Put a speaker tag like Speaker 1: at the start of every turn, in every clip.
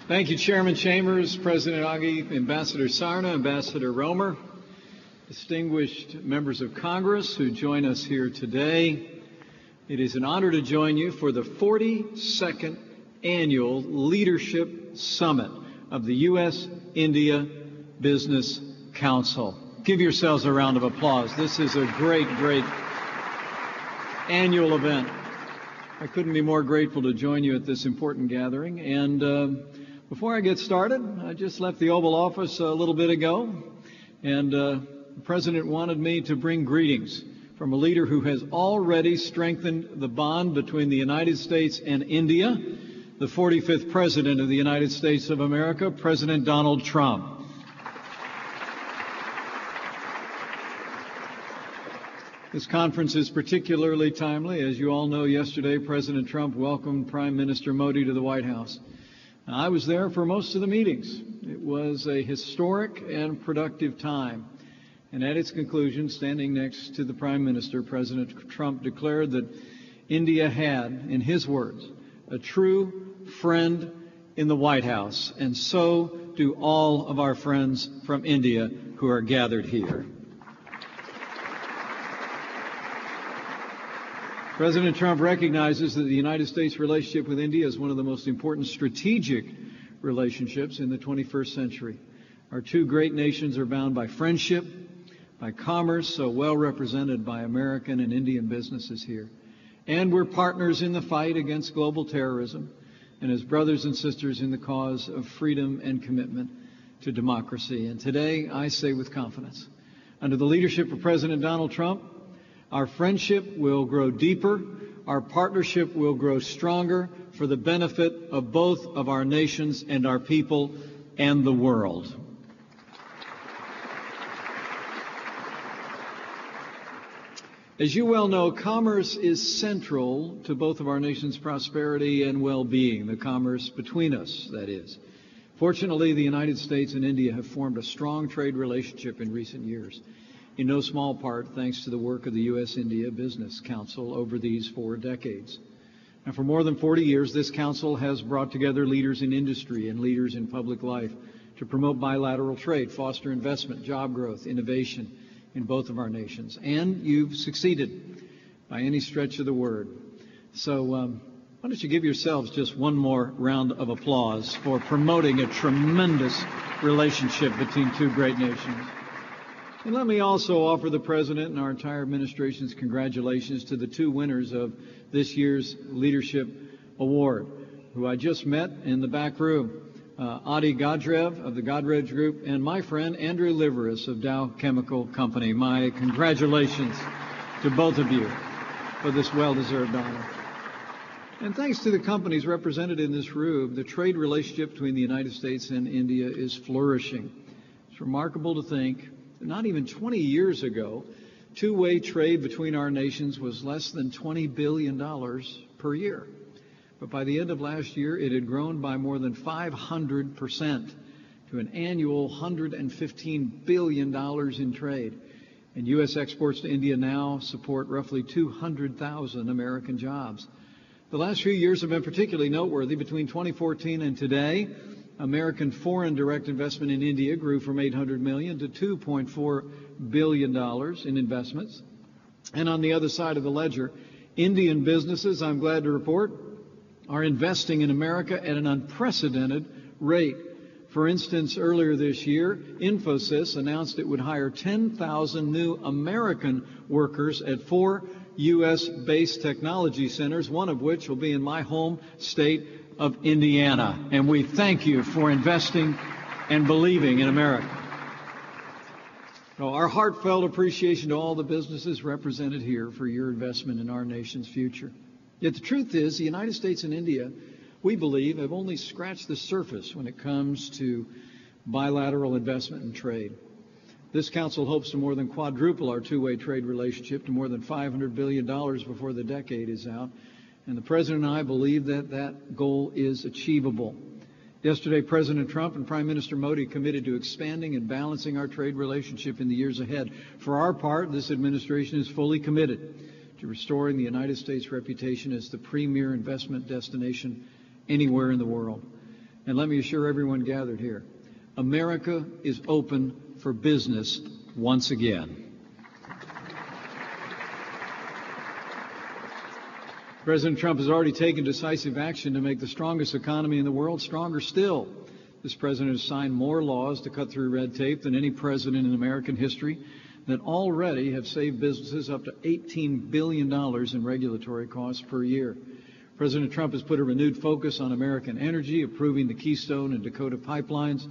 Speaker 1: Thank you, Chairman Chambers, President Aggie, Ambassador Sarna, Ambassador Romer, distinguished members of Congress who join us here today. It is an honor to join you for the 42nd Annual Leadership Summit of the U.S.-India Business Council. Give yourselves a round of applause. This is a great annual event. I couldn't be more grateful to join you at this important gathering. And before I get started, I just left the Oval Office a little bit ago, and the President wanted me to bring greetings from a leader who has already strengthened the bond between the United States and India, the 45th President of the United States of America, President Donald Trump. This conference is particularly timely. As you all know, yesterday President Trump welcomed Prime Minister Modi to the White House. I was there for most of the meetings. It was a historic and productive time. And at its conclusion, standing next to the Prime Minister, President Trump declared that India had, in his words, a true friend in the White House, and so do all of our friends from India who are gathered here. President Trump recognizes that the United States' relationship with India is one of the most important strategic relationships in the 21st century. Our two great nations are bound by friendship, by commerce, so well represented by American and Indian businesses here. And we're partners in the fight against global terrorism and as brothers and sisters in the cause of freedom and commitment to democracy. And today, I say with confidence, under the leadership of President Donald Trump, our friendship will grow deeper, our partnership will grow stronger for the benefit of both of our nations and our people and the world. As you well know, commerce is central to both of our nations' prosperity and well-being, the commerce between us, that is. Fortunately, the United States and India have formed a strong trade relationship in recent years, in no small part thanks to the work of the U.S.-India Business Council over these 4 decades. Now, for more than 40 years, this council has brought together leaders in industry and leaders in public life to promote bilateral trade, foster investment, job growth, innovation in both of our nations. And you've succeeded by any stretch of the word. So why don't you give yourselves just one more round of applause for promoting a tremendous relationship between two great nations. And let me also offer the President and our entire administration's congratulations to the 2 winners of this year's Leadership Award, who I just met in the back room, Adi Godrev of the Godrej Group and my friend Andrew Liveris of Dow Chemical Company. My congratulations to both of you for this well-deserved honor. And thanks to the companies represented in this room, the trade relationship between the United States and India is flourishing. It's remarkable to think not even 20 years ago, two-way trade between our nations was less than $20 billion per year. But by the end of last year, it had grown by more than 500% to an annual $115 billion in trade. And U.S. exports to India now support roughly 200,000 American jobs. The last few years have been particularly noteworthy. Between 2014 and today, American foreign direct investment in India grew from $800 million to $2.4 billion in investments. And on the other side of the ledger, Indian businesses, I'm glad to report, are investing in America at an unprecedented rate. For instance, earlier this year, Infosys announced it would hire 10,000 new American workers at 4 U.S.-based technology centers, one of which will be in my home state of Indiana. And we thank you for investing and believing in America. Our heartfelt appreciation to all the businesses represented here for your investment in our nation's future. Yet the truth is, the United States and India, we believe, have only scratched the surface when it comes to bilateral investment and trade. This council hopes to more than quadruple our two-way trade relationship to more than $500 billion before the decade is out. And the President and I believe that that goal is achievable. Yesterday, President Trump and Prime Minister Modi committed to expanding and balancing our trade relationship in the years ahead. For our part, this administration is fully committed to restoring the United States' reputation as the premier investment destination anywhere in the world. And let me assure everyone gathered here, America is open for business once again. President Trump has already taken decisive action to make the strongest economy in the world stronger still. This president has signed more laws to cut through red tape than any president in American history that already have saved businesses up to $18 billion in regulatory costs per year. President Trump has put a renewed focus on American energy, approving the Keystone and Dakota pipelines,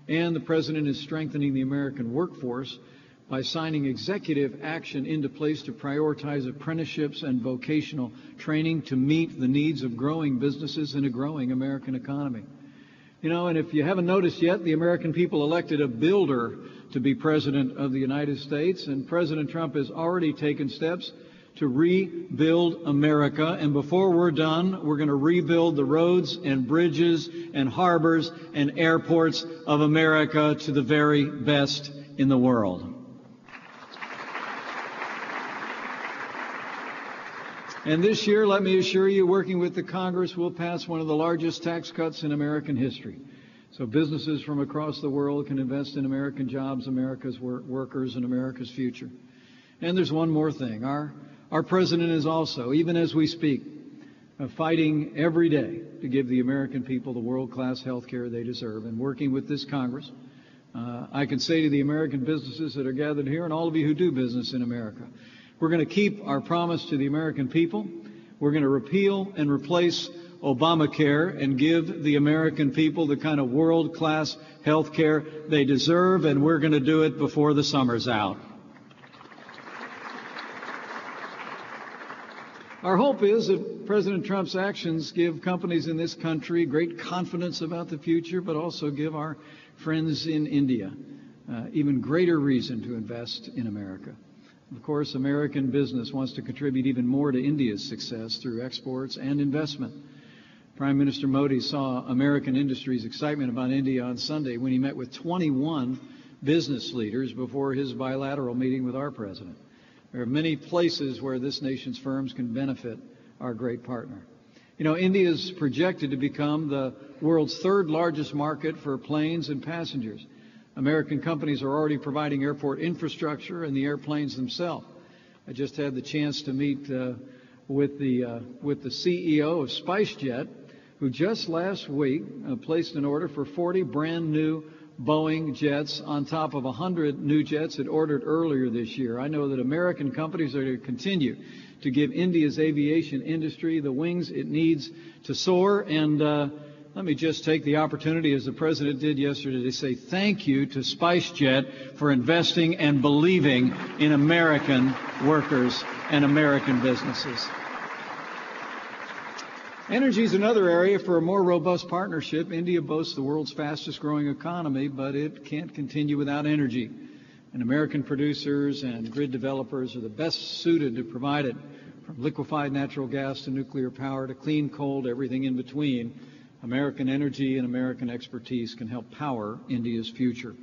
Speaker 1: and the president is strengthening the American workforce by signing executive action into place to prioritize apprenticeships and vocational training to meet the needs of growing businesses in a growing American economy. You know, and if you haven't noticed yet, the American people elected a builder to be president of the United States, and President Trump has already taken steps to rebuild America. And before we're done, we're going to rebuild the roads and bridges and harbors and airports of America to the very best in the world. And this year, let me assure you, working with the Congress, we'll pass one of the largest tax cuts in American history. So businesses from across the world can invest in American jobs, America's workers, and America's future. And there's one more thing. Our president is also, even as we speak, fighting every day to give the American people the world-class health care they deserve. And working with this Congress, I can say to the American businesses that are gathered here and all of you who do business in America, we're going to keep our promise to the American people. We're going to repeal and replace Obamacare and give the American people the kind of world-class health care they deserve, and we're going to do it before the summer's out. Our hope is that President Trump's actions give companies in this country great confidence about the future, but also give our friends in India even greater reason to invest in America. Of course, American business wants to contribute even more to India's success through exports and investment. Prime Minister Modi saw American industry's excitement about India on Sunday when he met with 21 business leaders before his bilateral meeting with our president. There are many places where this nation's firms can benefit our great partner. You know, India is projected to become the world's third largest market for planes and passengers. American companies are already providing airport infrastructure and the airplanes themselves. I just had the chance to meet with the CEO of SpiceJet, who just last week placed an order for 40 brand new Boeing jets on top of 100 new jets it ordered earlier this year. I know that American companies are going to continue to give India's aviation industry the wings it needs to soar. And let me just take the opportunity, as the President did yesterday, to say thank you to SpiceJet for investing and believing in American workers and American businesses. Energy is another area for a more robust partnership. India boasts the world's fastest growing economy, but it can't continue without energy. And American producers and grid developers are the best suited to provide it, from liquefied natural gas to nuclear power to clean coal to everything in between. American energy and American expertise can help power India's future.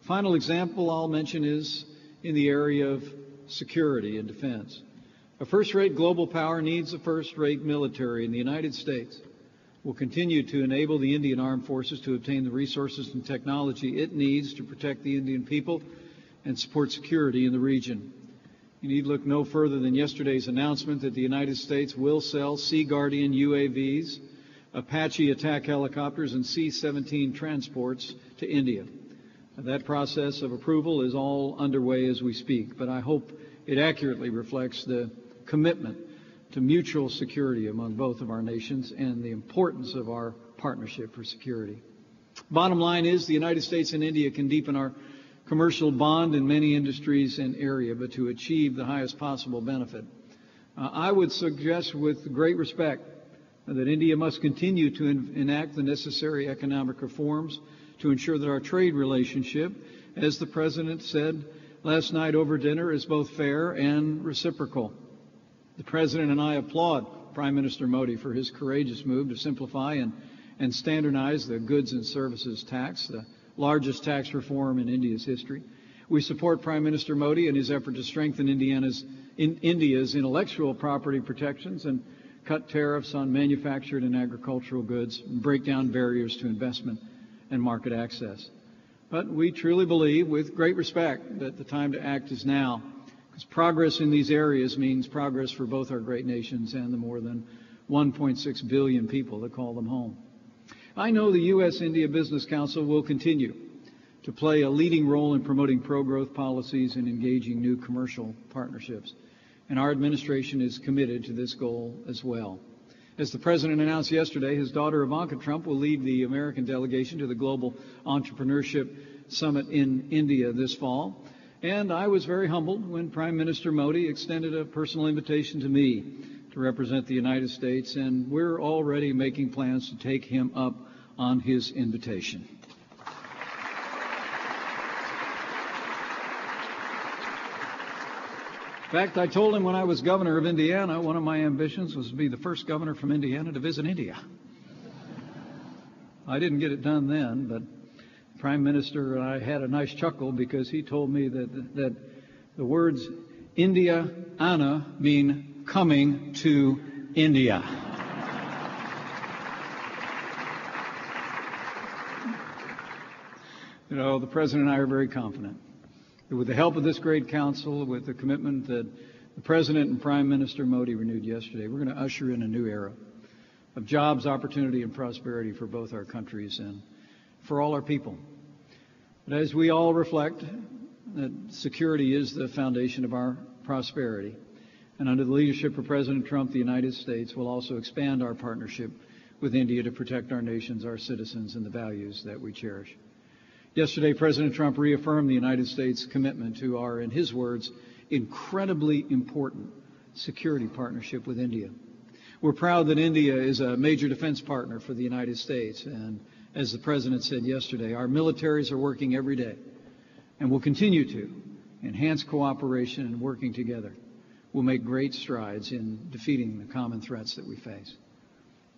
Speaker 1: Final example I'll mention is in the area of security and defense. A first-rate global power needs a first-rate military, and the United States will continue to enable the Indian Armed Forces to obtain the resources and technology it needs to protect the Indian people and support security in the region. You need look no further than yesterday's announcement that the United States will sell Sea Guardian UAVs, Apache attack helicopters, and C-17 transports to India. That process of approval is all underway as we speak, but I hope it accurately reflects the commitment to mutual security among both of our nations and the importance of our partnership for security. Bottom line is the United States and India can deepen our commercial bond in many industries and areas, but to achieve the highest possible benefit, I would suggest with great respect that India must continue to enact the necessary economic reforms to ensure that our trade relationship, as the President said last night over dinner, is both fair and reciprocal. The President and I applaud Prime Minister Modi for his courageous move to simplify and standardize the goods and services tax, the largest tax reform in India's history. We support Prime Minister Modi in his effort to strengthen India's intellectual property protections and cut tariffs on manufactured and agricultural goods, and break down barriers to investment and market access. But we truly believe, with great respect, that the time to act is now, because progress in these areas means progress for both our great nations and the more than 1.6 billion people that call them home. I know the U.S.-India Business Council will continue to play a leading role in promoting pro-growth policies and engaging new commercial partnerships. And our administration is committed to this goal as well. As the President announced yesterday, his daughter Ivanka Trump will lead the American delegation to the Global Entrepreneurship Summit in India this fall. And I was very humbled when Prime Minister Modi extended a personal invitation to me to represent the United States, and we're already making plans to take him up on his invitation. In fact, I told him when I was governor of Indiana, one of my ambitions was to be the first governor from Indiana to visit India. I didn't get it done then, but the Prime Minister and I had a nice chuckle because he told me that the words India, Anna mean coming to India. You know, the President and I are very confident that with the help of this great council, with the commitment that the President and Prime Minister Modi renewed yesterday, we're going to usher in a new era of jobs, opportunity, and prosperity for both our countries and for all our people. But as we all reflect that security is the foundation of our prosperity, and under the leadership of President Trump, the United States will also expand our partnership with India to protect our nations, our citizens, and the values that we cherish. Yesterday, President Trump reaffirmed the United States' commitment to our, in his words, incredibly important security partnership with India. We're proud that India is a major defense partner for the United States, and as the President said yesterday, our militaries are working every day and will continue to enhance cooperation and working together. We'll make great strides in defeating the common threats that we face.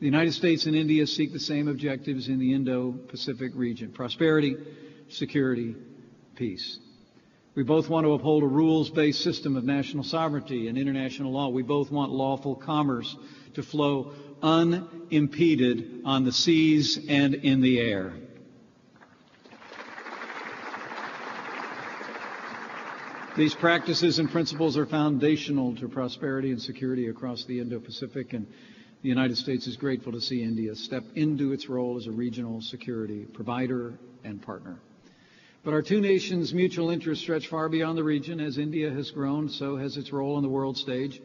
Speaker 1: The United States and India seek the same objectives in the Indo-Pacific region: prosperity, security, peace. We both want to uphold a rules-based system of national sovereignty and international law. We both want lawful commerce to flow unimpeded on the seas and in the air. These practices and principles are foundational to prosperity and security across the Indo-Pacific, and the United States is grateful to see India step into its role as a regional security provider and partner. But our two nations' mutual interests stretch far beyond the region. As India has grown, so has its role on the world stage.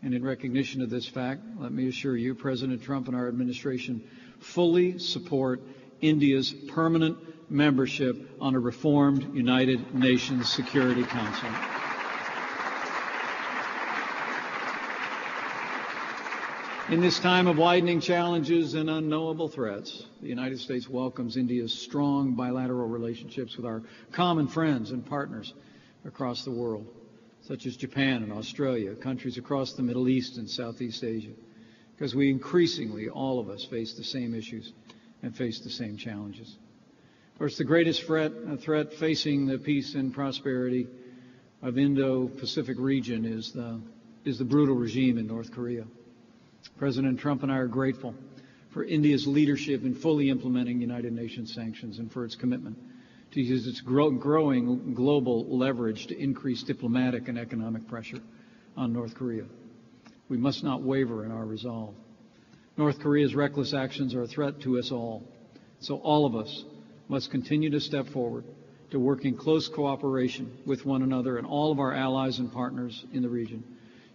Speaker 1: And in recognition of this fact, let me assure you, President Trump and our administration fully support India's permanent membership on a reformed United Nations Security Council. In this time of widening challenges and unknowable threats, the United States welcomes India's strong bilateral relationships with our common friends and partners across the world, such as Japan and Australia, countries across the Middle East and Southeast Asia, because we increasingly, all of us, face the same issues and face the same challenges. Of course, the greatest threat facing the peace and prosperity of Indo-Pacific region is the brutal regime in North Korea. President Trump and I are grateful for India's leadership in fully implementing United Nations sanctions and for its commitment to use its growing global leverage to increase diplomatic and economic pressure on North Korea. We must not waver in our resolve. North Korea's reckless actions are a threat to us all, so all of us must continue to step forward to work in close cooperation with one another and all of our allies and partners in the region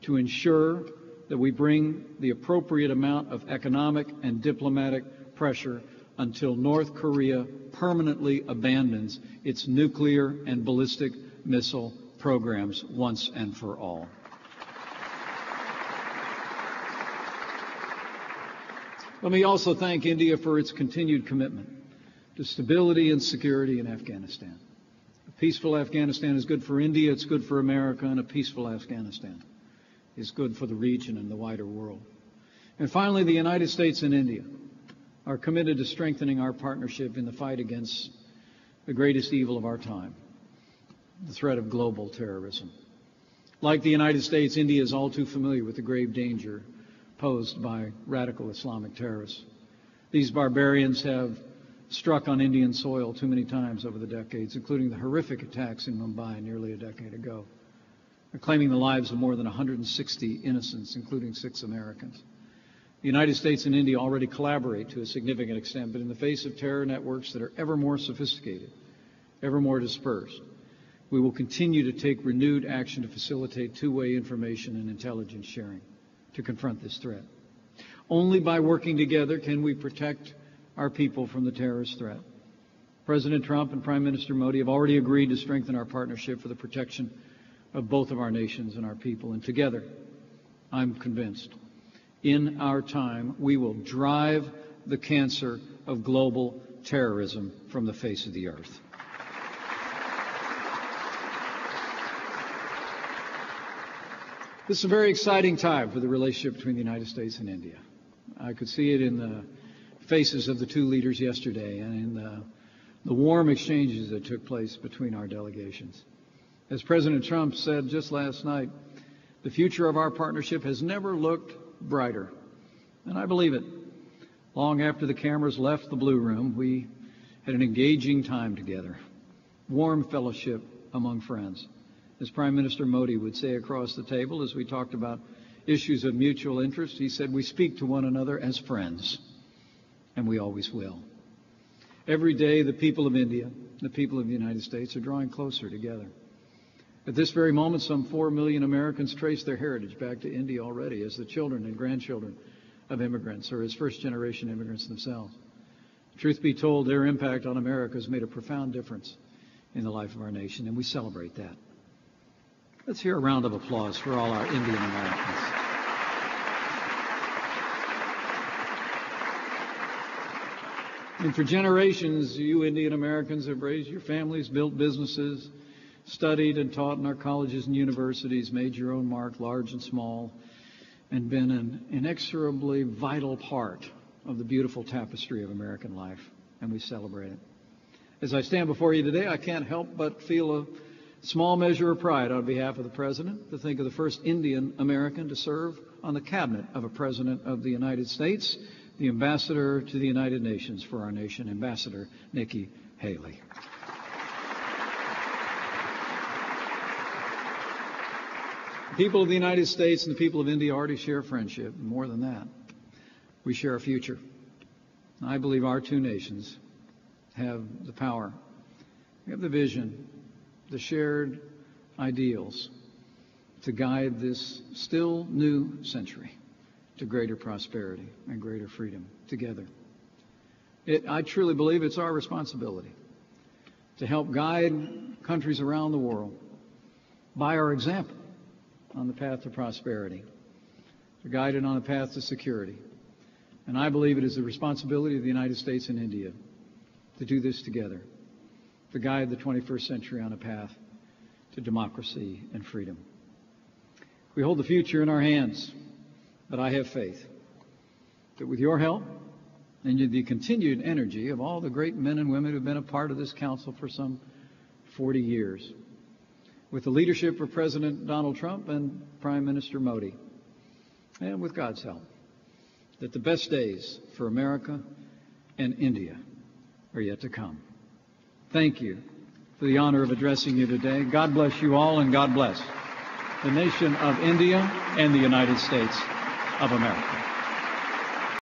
Speaker 1: to ensure that we bring the appropriate amount of economic and diplomatic pressure until North Korea permanently abandons its nuclear and ballistic missile programs once and for all. Let me also thank India for its continued commitment to stability and security in Afghanistan. A peaceful Afghanistan is good for India, it's good for America, and a peaceful Afghanistan is good for the region and the wider world. And finally, the United States and India are committed to strengthening our partnership in the fight against the greatest evil of our time, the threat of global terrorism. Like the United States, India is all too familiar with the grave danger posed by radical Islamic terrorists. These barbarians have struck on Indian soil too many times over the decades, including the horrific attacks in Mumbai nearly a decade ago. They're claiming the lives of more than 160 innocents, including 6 Americans. The United States and India already collaborate to a significant extent, but in the face of terror networks that are ever more sophisticated, ever more dispersed, we will continue to take renewed action to facilitate two-way information and intelligence sharing to confront this threat. Only by working together can we protect our people from the terrorist threat. President Trump and Prime Minister Modi have already agreed to strengthen our partnership for the protection of both of our nations and our people. And together, I'm convinced, in our time, we will drive the cancer of global terrorism from the face of the earth. This is a very exciting time for the relationship between the United States and India. I could see it in the faces of the 2 leaders yesterday and in the warm exchanges that took place between our delegations. As President Trump said just last night, the future of our partnership has never looked brighter. And I believe it. Long after the cameras left the Blue Room, we had an engaging time together, warm fellowship among friends. As Prime Minister Modi would say across the table as we talked about issues of mutual interest, he said, "We speak to one another as friends, and we always will." Every day, the people of India, the people of the United States are drawing closer together. At this very moment, some 4 million Americans trace their heritage back to India already as the children and grandchildren of immigrants or as first-generation immigrants themselves. Truth be told, their impact on America has made a profound difference in the life of our nation, and we celebrate that. Let's hear a round of applause for all our Indian Americans. And for generations, you Indian Americans have raised your families, built businesses, studied and taught in our colleges and universities, made your own mark, large and small, and been an inexorably vital part of the beautiful tapestry of American life, and we celebrate it. As I stand before you today, I can't help but feel a small measure of pride on behalf of the President to think of the first Indian American to serve on the cabinet of a President of the United States, the Ambassador to the United Nations for our nation, Ambassador Nikki Haley. The people of the United States and the people of India already share friendship, and more than that, we share a future. I believe our 2 nations have the power, we have the vision, the shared ideals to guide this still new century to greater prosperity and greater freedom together. I truly believe it's our responsibility to help guide countries around the world by our example on the path to prosperity, to guide it on a path to security. And I believe it is the responsibility of the United States and India to do this together, to guide the 21st century on a path to democracy and freedom. We hold the future in our hands, but I have faith that with your help and the continued energy of all the great men and women who have been a part of this council for some 40 years, with the leadership of President Donald Trump and Prime Minister Modi, and with God's help, that the best days for America and India are yet to come. Thank you for the honor of addressing you today. God bless you all, and God bless the nation of India and the United States of America.